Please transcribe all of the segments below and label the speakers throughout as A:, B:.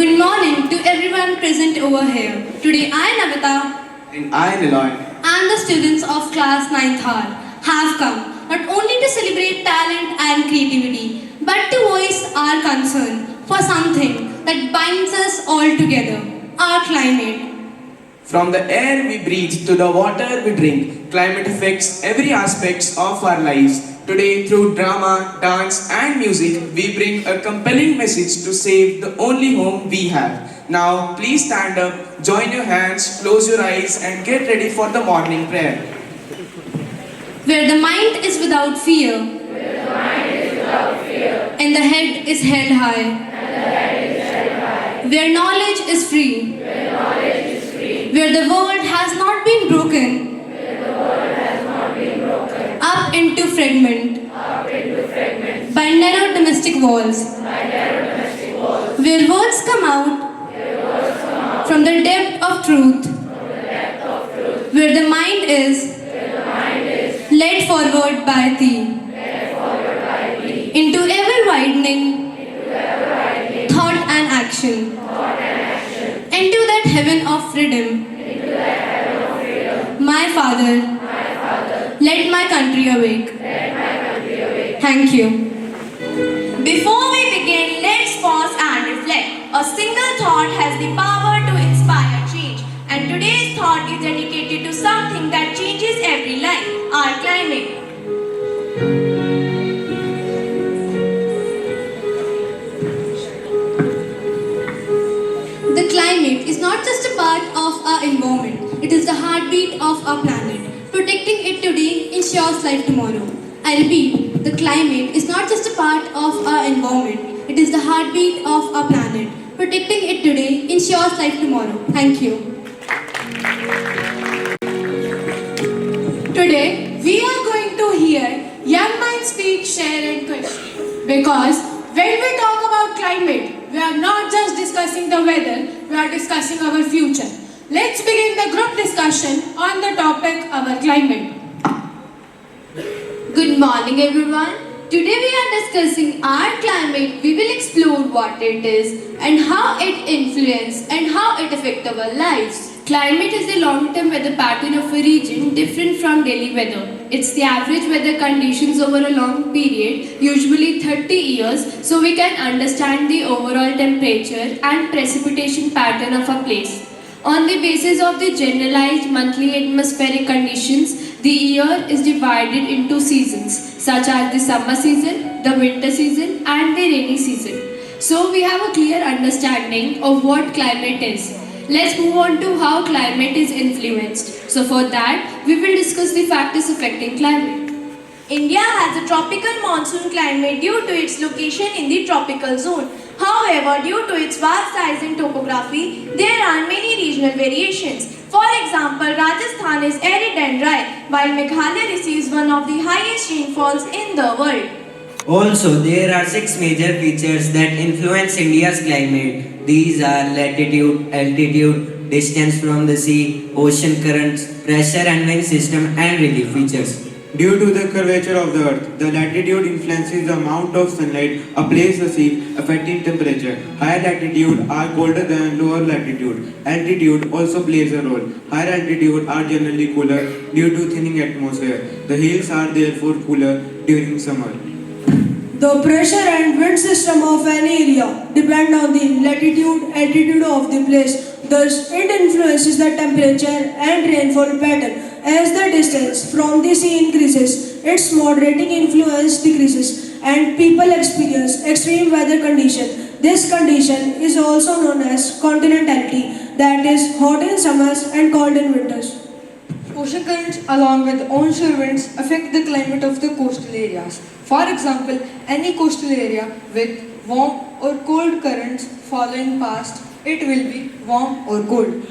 A: Good morning to everyone present over here. Today I, Navita,
B: And I, Niloy.
A: and the students of class 9th R have come not only to celebrate talent and creativity, but to voice our concern for something that binds us all together, our climate.
B: From the air we breathe to the water we drink, climate affects every aspect of our lives. Today, through drama, dance, and music, we bring a compelling message to save the only home we have. Now, please stand up, join your hands, close your eyes, and get ready for the morning prayer.
A: Where the mind is without fear, and the head is held high, where knowledge is free, where the world has not been broken, up into fragment, by narrow domestic walls, where words come out from the depth of truth, where the mind is led forward by thee, into ever widening thought and action, into that heaven of freedom. My Father, let my country awake. Thank you.
C: Before we begin, let's pause and reflect. A single thought has the power to inspire change. And today's thought is dedicated to something that changes every life, our climate.
A: The climate is not just a part of our environment, it is the heartbeat of our planet. Protecting it today ensures life tomorrow. I repeat, the climate is not just a part of our environment, it is the heartbeat of our planet. Protecting it today ensures life tomorrow. Thank you.
D: Today, we are going to hear young minds speak, share and question. Because when we talk about climate, we are not just discussing the weather, we are discussing our future. Let's begin the group discussion on the topic our climate.
A: Good morning, everyone. Today we are discussing our climate. We will explore what it is and how it influences and how it affects our lives. Climate is the long-term weather pattern of a region different from daily weather. It's the average weather conditions over a long period, usually 30 years, so we can understand the overall temperature and precipitation pattern of a place. On the basis of the generalized monthly atmospheric conditions, the year is divided into seasons, such as the summer season, the winter season, and the rainy season. So we have a clear understanding of what climate is. Let's move on to how climate is influenced. So for that, we will discuss the factors affecting climate.
C: India has a tropical monsoon climate due to its location in the tropical zone. However, due to its vast size and topography, there are many regional variations. For example, Rajasthan is arid and dry, while Meghalaya receives one of the highest rainfalls in the world.
E: Also, there are six major features that influence India's climate. These are latitude, altitude, distance from the sea, ocean currents, pressure and wind system, and relief features.
F: Due to the curvature of the earth, the latitude influences the amount of sunlight a place receives, affecting temperature. Higher latitude are colder than lower latitude. Altitude also plays a role. Higher altitude are generally cooler due to thinning atmosphere. The hills are therefore cooler during summer.
G: The pressure and wind system of an area depend on the latitude, altitude of the place. Thus, it influences the temperature and rainfall pattern. As the distance from the sea increases, its moderating influence decreases and people experience extreme weather condition. This condition is also known as continentality, that is hot in summers and cold in winters.
H: Ocean currents along with onshore winds affect the climate of the coastal areas. For example, any coastal area with warm or cold currents following past, it will be warm or cold.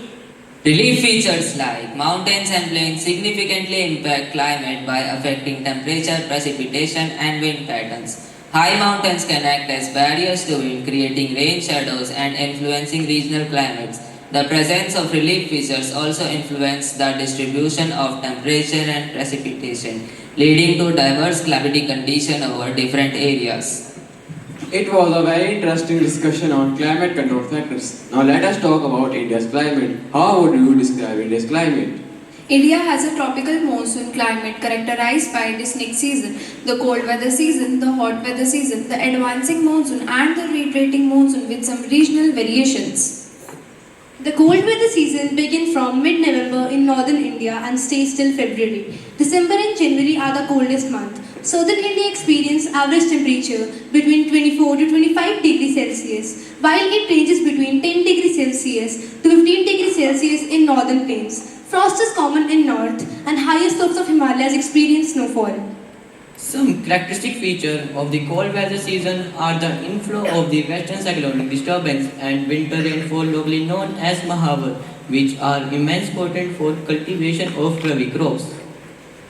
I: Relief features like mountains and plains significantly impact climate by affecting temperature, precipitation, and wind patterns. High mountains can act as barriers to wind, creating rain shadows and influencing regional climates. The presence of relief features also influence the distribution of temperature and precipitation, leading to diverse climatic conditions over different areas.
J: It was a very interesting discussion on climate control factors. Now let us talk about India's climate. How would you describe India's climate?
K: India has a tropical monsoon climate characterized by distinct season, the cold weather season, the hot weather season, the advancing monsoon and the retreating monsoon with some regional variations.
C: The cold weather season begins from mid-November in northern India and stays till February. December and January are the coldest months. Southern India experiences average temperature between 24 to 25 degrees Celsius, while it ranges between 10 degrees Celsius to 15 degrees Celsius in northern plains. Frost is common in north, and higher slopes of Himalayas experience snowfall.
E: Some characteristic features of the cold weather season are the inflow of the western cyclonic disturbance and winter rainfall locally known as Mahavar, which are immense potent for cultivation of rabi crops.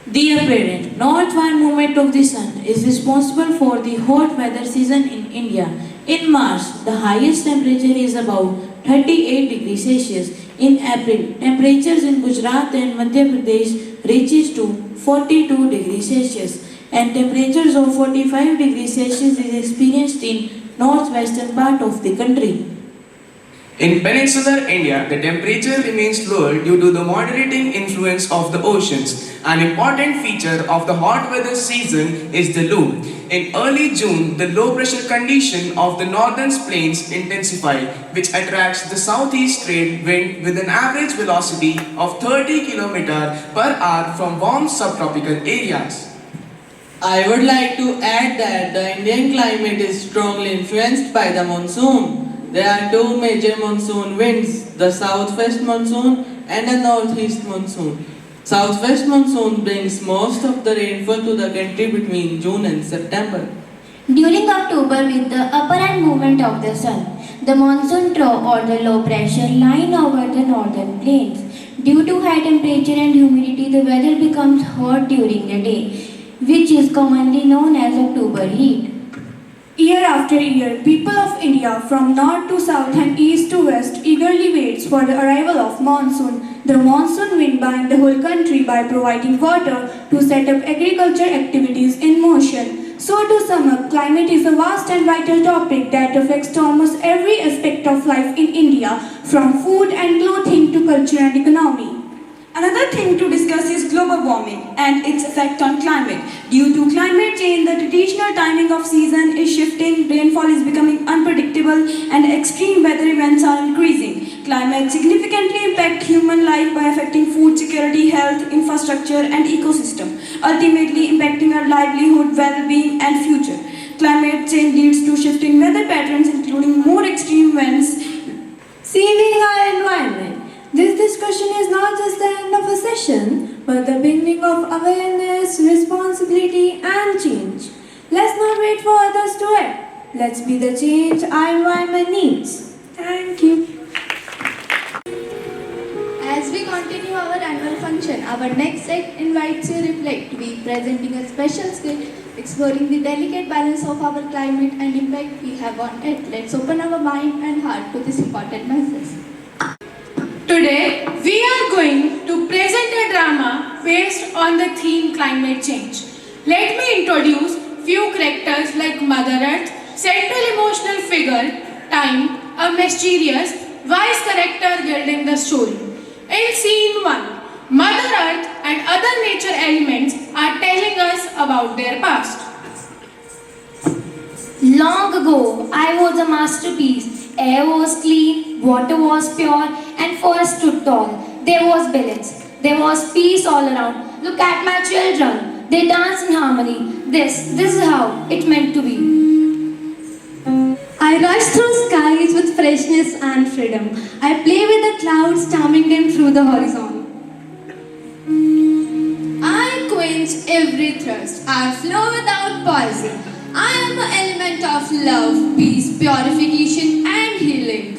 L: The apparent northward movement of the sun is responsible for the hot weather season in India. In March, the highest temperature is about 38 degrees Celsius. In April, temperatures in Gujarat and Madhya Pradesh reaches to 42 degrees Celsius, and temperatures of 45 degrees Celsius is experienced in northwestern part of the country.
B: In peninsular India, the temperature remains lower due to the moderating influence of the oceans. An important feature of the hot weather season is the low. In early June, the low pressure condition of the northern plains intensified, which attracts the southeast trade wind with an average velocity of 30 km per hour from warm subtropical areas.
M: I would like to add that the Indian climate is strongly influenced by the monsoon. There are two major monsoon winds, the southwest monsoon and the northeast monsoon. Southwest monsoon brings most of the rainfall to the country between June and September.
N: During October, with the upward movement of the sun, the monsoon trough or the low pressure line over the northern plains. Due to high temperature and humidity, the weather becomes hot during the day, which is commonly known as October heat.
C: Year after year, people of India from north to south and east to west eagerly waits for the arrival of monsoon. The monsoon wind binds the whole country by providing water to set up agriculture activities in motion. So to sum up, climate is a vast and vital topic that affects almost every aspect of life in India, from food and clothing to culture and economy.
O: Another thing to discuss is global warming and its effect on climate. Due to climate change, the traditional timing of season is shifting, rainfall is becoming unpredictable, and extreme weather events are increasing. Climate significantly impacts human life by affecting food security, health, infrastructure, and ecosystem, ultimately impacting our livelihood, well-being, and future. Climate change leads to shifting weather patterns, including more extreme events.
L: Saving our environment. This discussion is not just the end of a session, but the beginning of awareness, responsibility, and change. Let's not wait for others to act. Let's be the change our environment needs. Thank you.
A: As we continue our annual function, our next set invites you to reflect. We presenting a special skill exploring the delicate balance of our climate and impact we have on it. Let's open our mind and heart to this important message.
D: Today, we are going to present a drama based on the theme climate change. Let me introduce few characters like Mother Earth, central emotional figure, Time, a mysterious, wise character gilding the story. In scene 1, Mother Earth and other nature elements are telling us about their past.
N: Long ago, I was a masterpiece. Air was clean, water was pure, and forest stood tall. There was balance. There was peace all around. Look at my children. They dance in harmony. This is how it meant to be.
C: I rush through skies with freshness and freedom. I play with the clouds, charming them through the horizon.
A: I quench every thirst. I flow without poison. I am the element of love, peace, purification, and healing.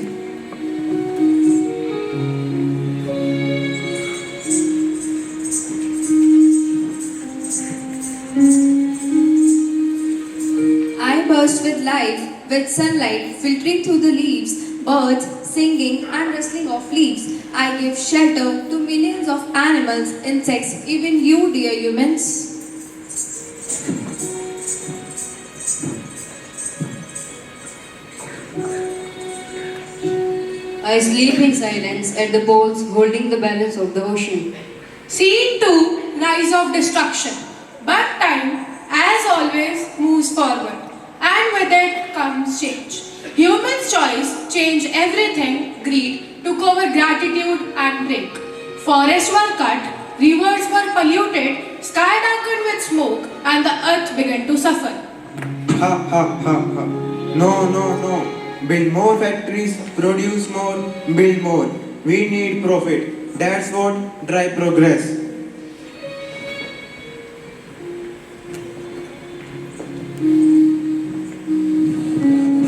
K: I burst with life, with sunlight filtering through the leaves, birds singing and rustling of leaves. I give shelter to millions of animals, insects, even you, dear humans.
P: I sleep in silence at the poles holding the balance of the ocean.
D: Scene 2, Rise of Destruction. But time, as always, moves forward. And with it comes change. Humans' choice changed everything. Greed took over gratitude and break. Forests were cut, rivers were polluted, sky darkened with smoke, and the earth began to suffer.
F: Ha ha ha ha. No, no, no. Build more factories, produce more, build more. We need profit. That's what drive progress.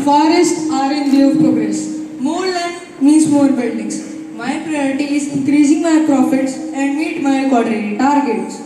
H: Forests are in way of progress. More land means more buildings. My priority is increasing my profits and meet my quarterly targets.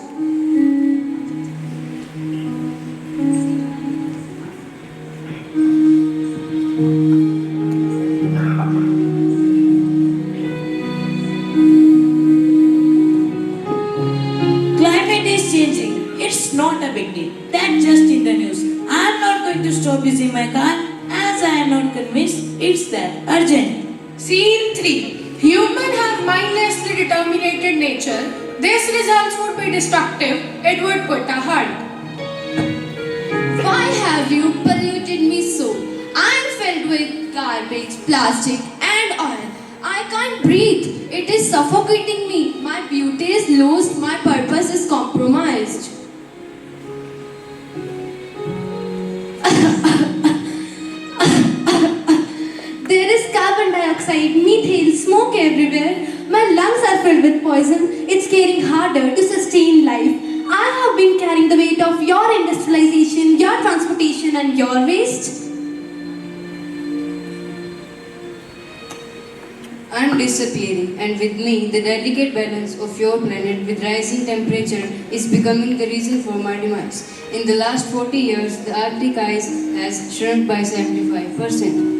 L: Climate is changing. It's not a big deal. That's just in the news. I'm not going to stop using my car as I am not convinced it's that urgent.
D: Scene 3. Humans have mindlessly determined nature. This results would be destructive. It would put a halt.
A: Why have you polluted me so? I'm filled with garbage, plastic, and oil. I can't breathe. It is suffocating me. My beauty is lost. My purpose is compromised. There is carbon dioxide, methane, smoke everywhere. My lungs are filled with poison. It's getting harder to sustain life. I have been carrying the weight of your industrialization, your transportation, and your waste.
P: I'm disappearing, and with me, the delicate balance of your planet with rising temperature is becoming the reason for my demise. In the last 40 years, the Arctic ice has shrunk by 75%.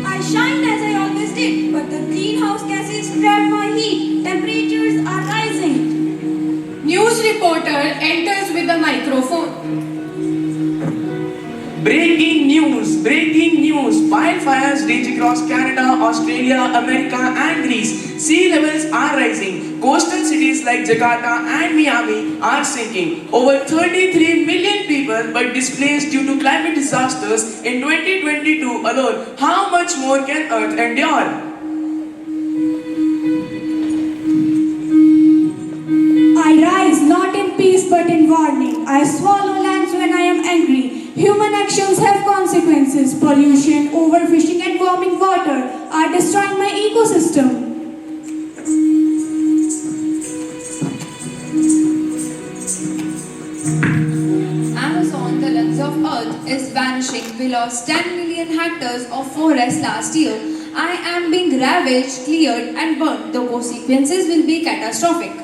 O: I shined as I always did, but the greenhouse gases trap my heat. Temperatures are rising.
D: News reporter enters with a microphone.
B: Breaking news! Breaking news! Wildfires rage across Canada, Australia, America, and Greece. Sea levels are rising. Coastal cities like Jakarta and Miami are sinking. Over 33 million people were displaced due to climate disasters in 2022 alone. How much more can Earth endure?
O: I rise not in peace but in warning. I swallow lands when I am angry. Human actions have consequences. Pollution, overfishing and warming water are destroying my ecosystem.
K: Amazon, the lungs of Earth, is vanishing. We lost 10 million hectares of forest last year. I am being ravaged, cleared and burnt. The consequences will be catastrophic.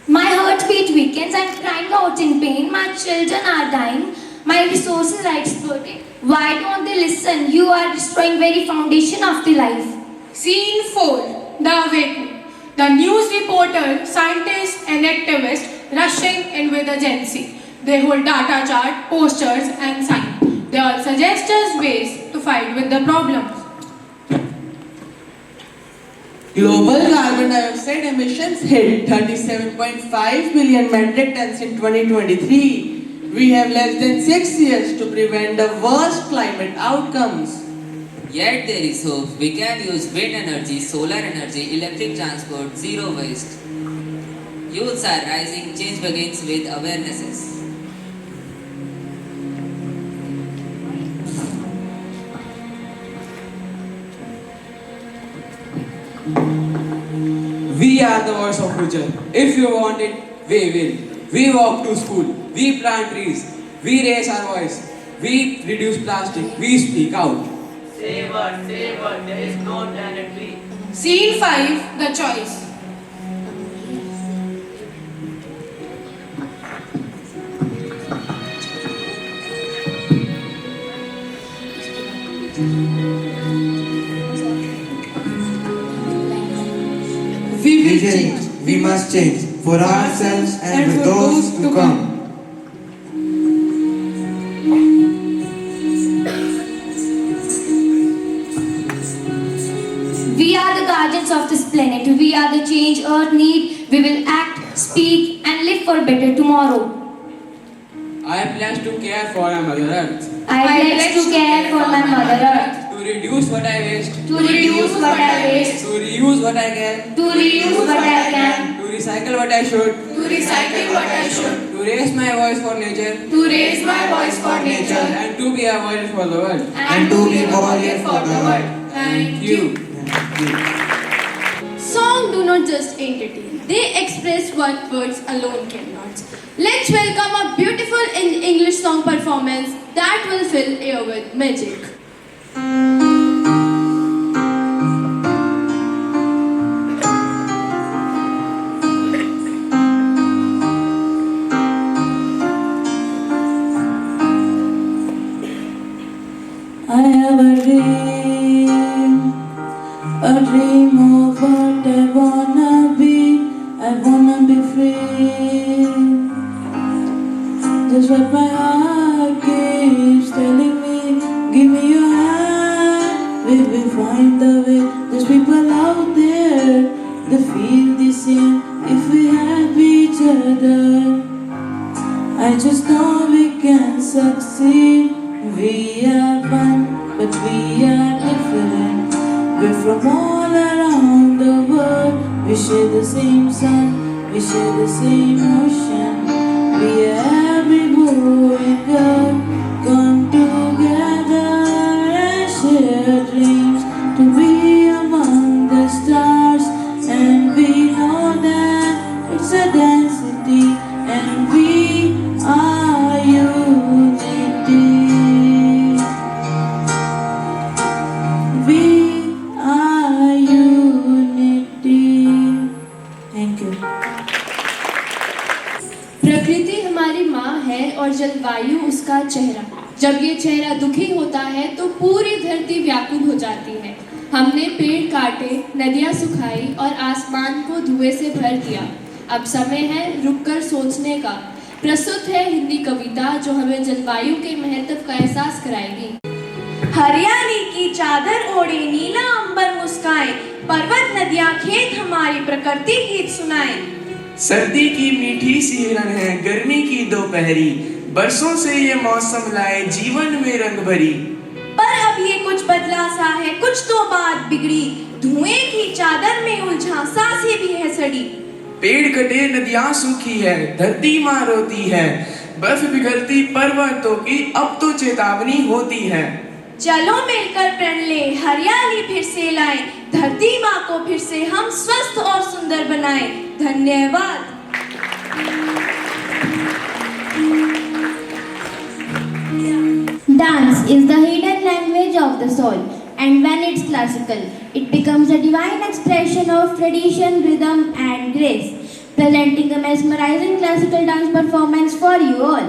N: My heartbeat weakens. I'm crying out in pain. My children are dying. My resources are exploited. Why don't they listen? You are destroying very foundation of the life.
D: Scene 4. The Awakening. The news reporter, scientist and activist rushing in with urgency. They hold data chart, posters and signs. They all suggest us ways to fight with the problems.
M: Global carbon dioxide emissions hit 37.5 million metric tons in 2023. We have less than 6 years to prevent the worst climate outcomes.
I: Yet there is hope. We can use wind energy, solar energy, electric transport, zero waste. Youths are rising. Change begins with awarenesses.
J: We are the voice of future. If you want it, we will. We walk to school. We plant trees. We raise our voice. We reduce plastic. We speak out.
Q: Say what, there is no planet B.
D: Scene 5. The Choice.
F: We will change. We must change. for ourselves and for those to come.
N: We are the guardians of this planet. We are the change Earth needs. We will act, speak, and live for better tomorrow.
J: I pledge to care for my Mother Earth.
N: I pledge to care for my Mother Earth.
J: To reduce what I waste.
N: To reduce what I waste.
J: To reuse what I can.
N: To reuse what I can.
J: To recycle what I should.
D: To recycle what I should.
J: To raise my voice for nature.
D: To raise my voice for nature.
J: And to be a warrior for the world.
D: And to be a warrior for the world. Thank you.
A: Song do not just entertain. They express what words alone cannot. Let's welcome a beautiful English song performance that will fill air with magic.
L: I have a dream of what I wanna be. I wanna be free. That's what my heart keeps telling me. Give me your hand, we will find the way. There's people out there that feel the same. If we have each other, I just know we can succeed. We are one, but we are different. We're from all around the world. We share the same sun, we share the same ocean. We are every boy and girl come together and share dreams to be among the stars. And we know that it's a density, and we are unity. We are unity. Thank you.
A: प्रकृति हमारी माँ है और जलवायु उसका चेहरा। जब ये चेहरा दुखी होता है तो पूरी धरती व्याकुल हो जाती है। हमने पेड़ काटे, नदियाँ सुखाई और आसमान को धुएं से भर दिया। अब समय है रुककर सोचने का। प्रस्तुत है हिंदी कविता जो हमें जलवायु के महत्व का एहसास कराएगी।
C: हरियाली की चादर ओढ़े नीला अंबर मुस्काए, पर्वत नदियां खेत हमारी प्रकृति गीत सुनाए।
B: सर्दी की मीठी सी हिरन है गर्मी की दोपहरी, बरसों से ये मौसम लाए जीवन में रंग भरी।
C: पर अब ये कुछ बदला सा है, कुछ तो बात बिगड़ी, धुएं की चादर में उलझा सांसें भी है सड़ी।
B: पेड़ कटे नदियां सूखी है, धरती माँ रोती है, बर्फ पिघलती पर्वतों की अब तो चेतावनी होती है।
C: चलो मिलकर प्रण ले, हरियाली फिर से लाए, धरती माँ को फिर से हम स्वस्थ और सुंदर बनाए। धन्यवाद।
N: Dance is the hidden language of the soul, and when it's classical, it becomes a divine expression of tradition, rhythm, and grace, presenting a mesmerizing classical dance performance for you all.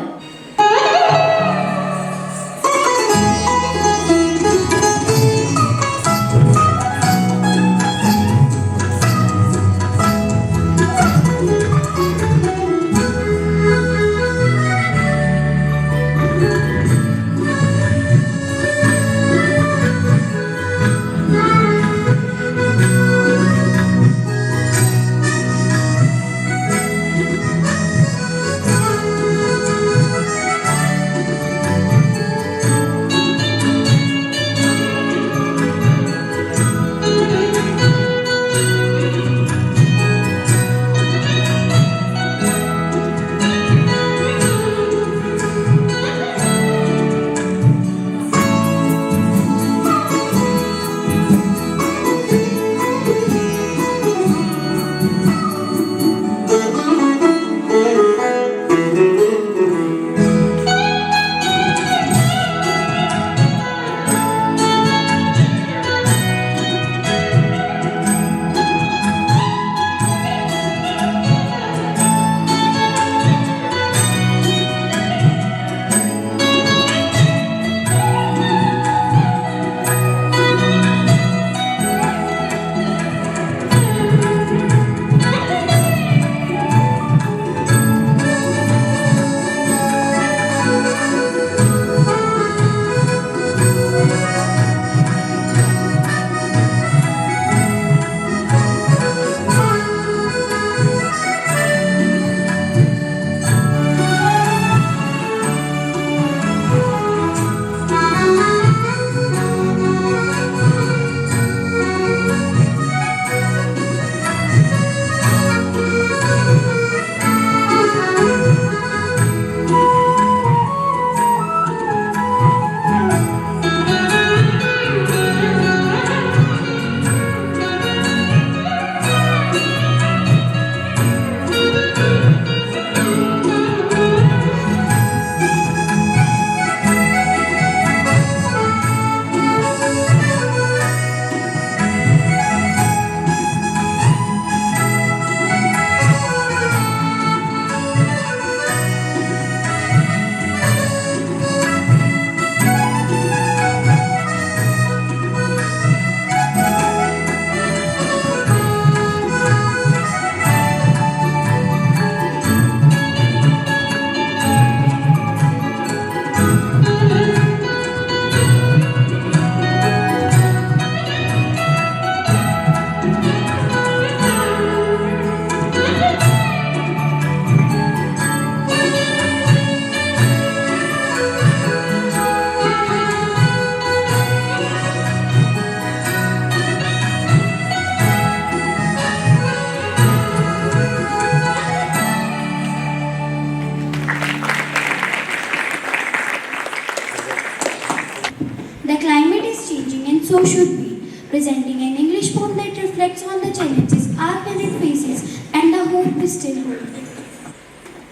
N: so should we. Presenting an English poem that reflects on the challenges our planet faces and the hope we still hold.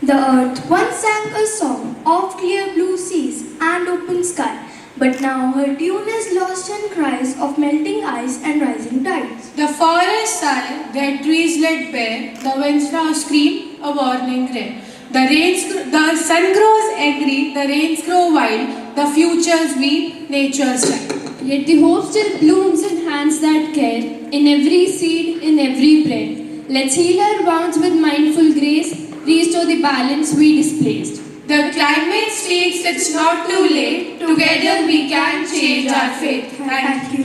N: The earth once sang a song of clear blue seas and open sky, but now her tune is lost in cries of melting ice and rising tides.
D: The forests sigh, their trees laid bare, the winds now scream a warning cry. The sun grows angry, the rains grow wild, the futures weep, nature's child.
A: Yet the hope still blooms in hands that care, in every seed, in every breath. Let's heal our wounds with mindful grace, restore the balance we displaced.
D: The climate speaks, it's not too late, together we can change our fate. Thank you.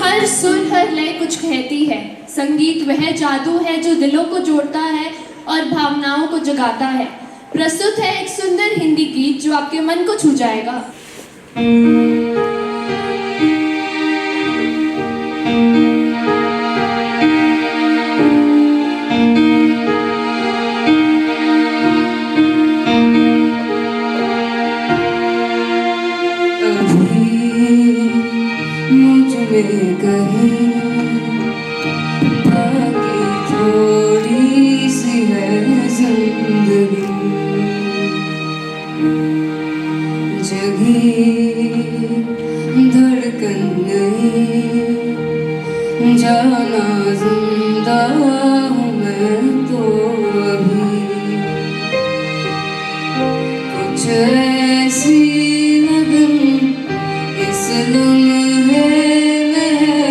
A: हर सुर हर लय कुछ कहती है। संगीत वह जादू है जो दिलों को जोड़ता है और भावनाओं को जगाता है। प्रस्तुत है एक सुंदर हिंदी गीत जो आपके मन को छू जाएगा।
P: जाना जिंदा हूँ मैं तो अभी कुछ ऐसी लगन इस लम्हे में है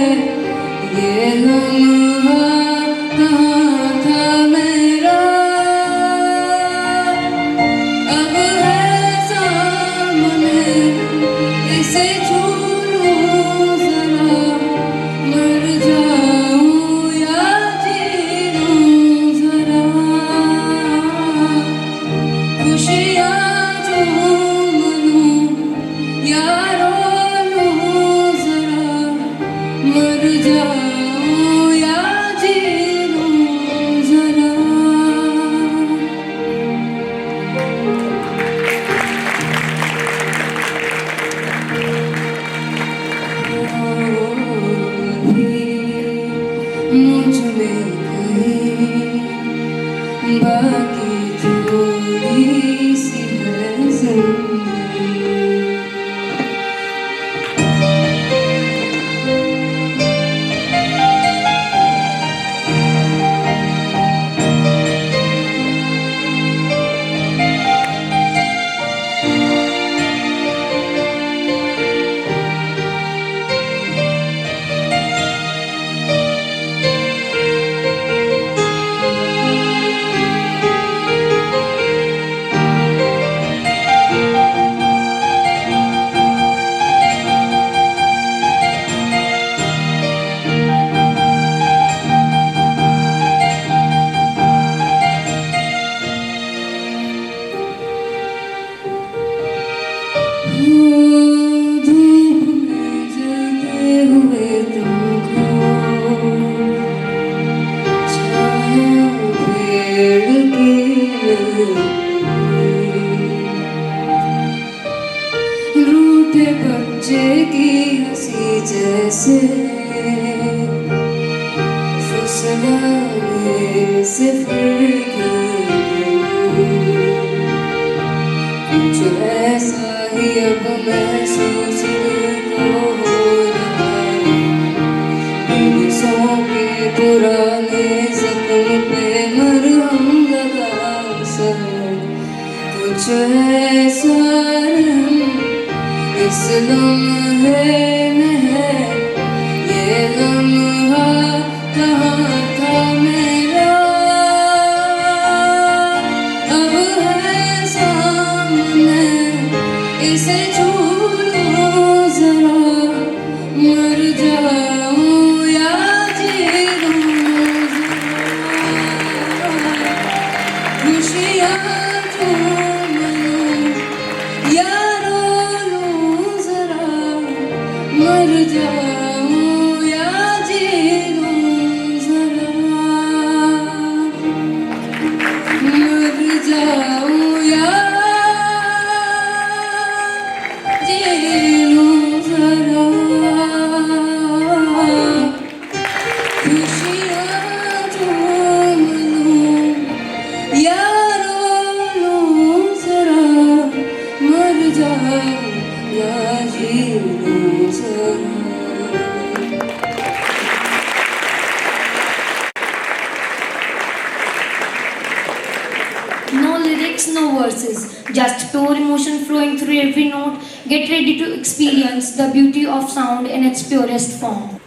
P: ये लम्हा कहाँ था मेरा अब है सामने इसे छू लूं जरा मर जाऊं या जी लूं जरा खुशियाँ झूम लूं या रो लूं जरा मर जाऊं या जी लूं जरा मुझ में कहीं बाकी थोड़ी सी है जिंदगी रूठे बच्चे की हंसी जैसे फुसलाने से फिर कुछ ऐसा ही अब महसूस को हो रहा है के पुराने जख्म पे मरहम लगा सर कुछ ऐसा इस लम्हे में है ये लम्हा कहाँ था मेरा अब है सामने इसे छू लूं जरा मर जाऊं या जी लूं जरा खुशियाँ झूम लूं या रो लूं जरा
N: No lyrics, no verses, just pure emotion flowing through every note. Get ready to experience the beauty of sound in its purest form.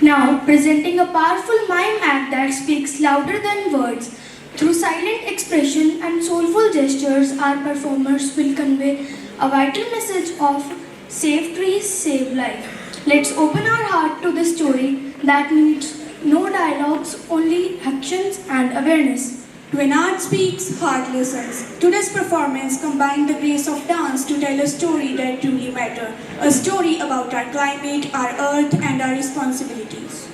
C: Now, presenting a powerful mime act that speaks louder than words. Through silent expression and soulful gestures, our performers will convey a vital message of save trees, save life. Let's open our heart to the story that needs no dialogues, only actions and awareness.
O: When art speaks, heart listens. Today's performance combined the grace of dance to tell a story that truly matters. A story about our climate, our earth, and our responsibilities.